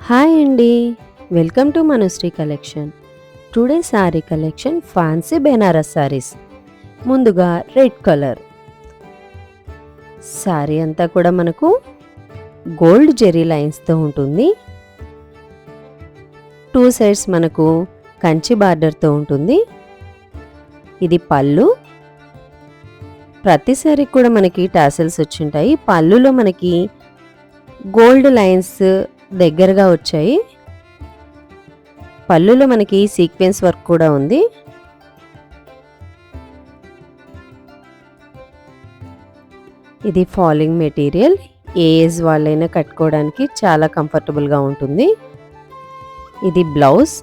Hi అండి. Welcome to Manushri collection. Today sari collection fancy Banaras saris. ముందుగా red colour sari అంతా కూడా మనకు గోల్డ్ జెరీ లైన్స్తో ఉంటుంది. టూ సైడ్స్ మనకు కంచి బార్డర్తో ఉంటుంది. ఇది పళ్ళు. ప్రతి శారీకి కూడా మనకి టాసెల్స్ వచ్చింటాయి. పళ్ళులో మనకి గోల్డ్ లైన్స్ దగ్గరగా వచ్చాయి. పళ్ళులో మనకి సీక్వెన్స్ వర్క్ కూడా ఉంది. ఇది ఫాలింగ్ మెటీరియల్. ఏ ఏజ్ వాళ్ళైనా కట్టుకోవడానికి చాలా కంఫర్టబుల్గా ఉంటుంది. ఇది బ్లౌజ్.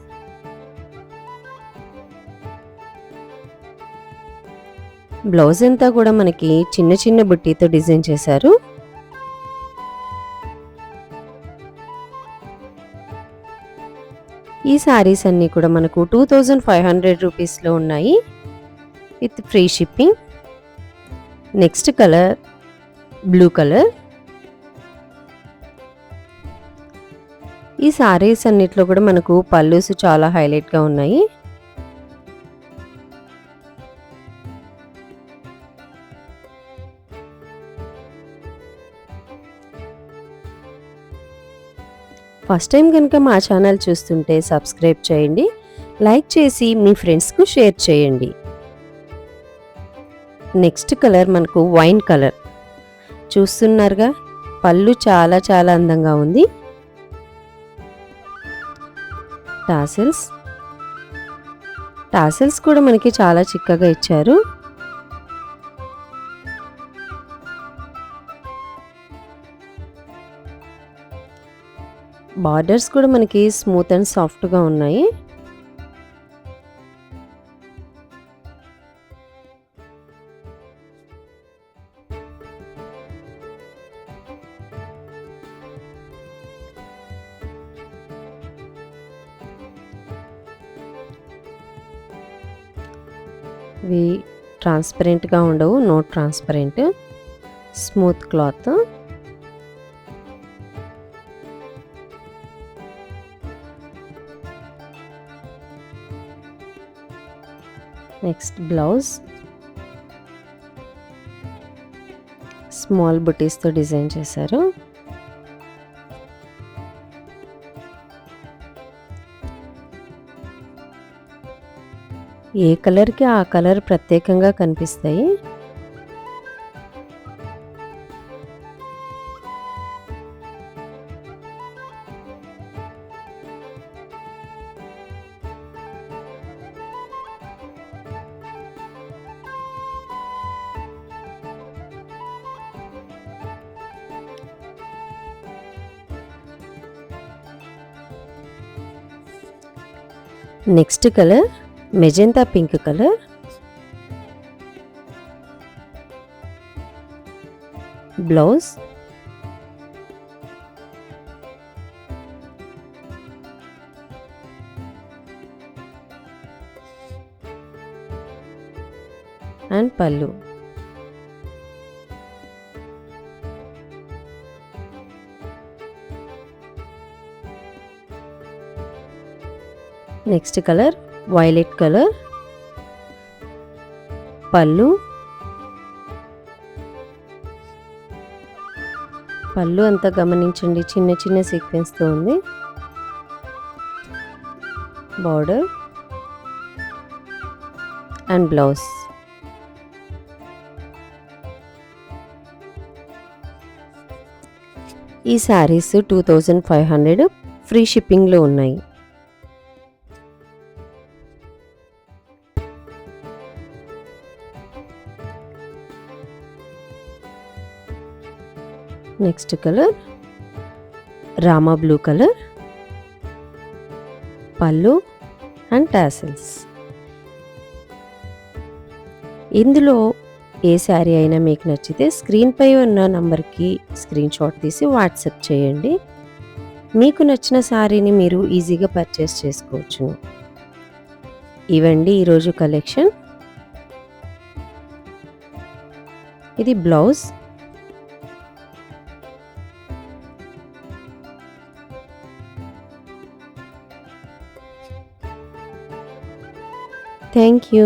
బ్లౌజ్ అంతా కూడా మనకి చిన్న చిన్న బుట్టీతో డిజైన్ చేశారు. ఈ శారీస్ అన్నీ కూడా మనకు 2500 రూపీస్లో ఉన్నాయి with free shipping. Next colour blue colour. ఈ శారీస్ అన్నిట్లో కూడా మనకు పల్లూస్ చాలా హైలైట్గా ఉన్నాయి. ఫస్ట్ టైం కనుక మా ఛానల్ చూస్తుంటే సబ్స్క్రైబ్ చేయండి, లైక్ చేసి మీ ఫ్రెండ్స్కు షేర్ చేయండి. నెక్స్ట్ కలర్ మనకు వైన్ కలర్. చూస్తున్నారుగా, పళ్ళు చాలా చాలా అందంగా ఉంది. టాసెల్స్ కూడా మనకి చాలా చిక్కగా ఇచ్చారు. బార్డర్స్ కూడా మనకి స్మూత్ అండ్ సాఫ్ట్గా ఉన్నాయి. ఇవి ట్రాన్స్పరెంట్గా ఉండవు, no transparent, smooth cloth. Next blouse. Small బుటీస్తో డిజైన్ చేశారు. ఏ కలర్కి ఆ కలర్ ప్రత్యేకంగా కనిపిస్తాయి. Next colour magenta pink colour. Blouse. And పళ్ళు. Next colour violet colour. పళ్ళు. పళ్ళు అంతా గమనించండి, చిన్న చిన్న సీక్వెన్స్తో ఉంది. Border and blouse. ఈ శారీస్ 2500 ఫ్రీ షిప్పింగ్లో ఉన్నాయి. Next colour Rama blue colour. పళ్ళు అండ్ టాసెల్స్. ఇందులో ఏ శారీ అయినా మీకు నచ్చితే స్క్రీన్పై ఉన్న నంబర్కి స్క్రీన్ షాట్ తీసి వాట్సాప్ చేయండి. మీకు నచ్చిన శారీని మీరు ఈజీగా పర్చేస్ చేసుకోవచ్చు. ఇవండి ఈరోజు కలెక్షన్. ఇది బ్లౌజ్. Thank you.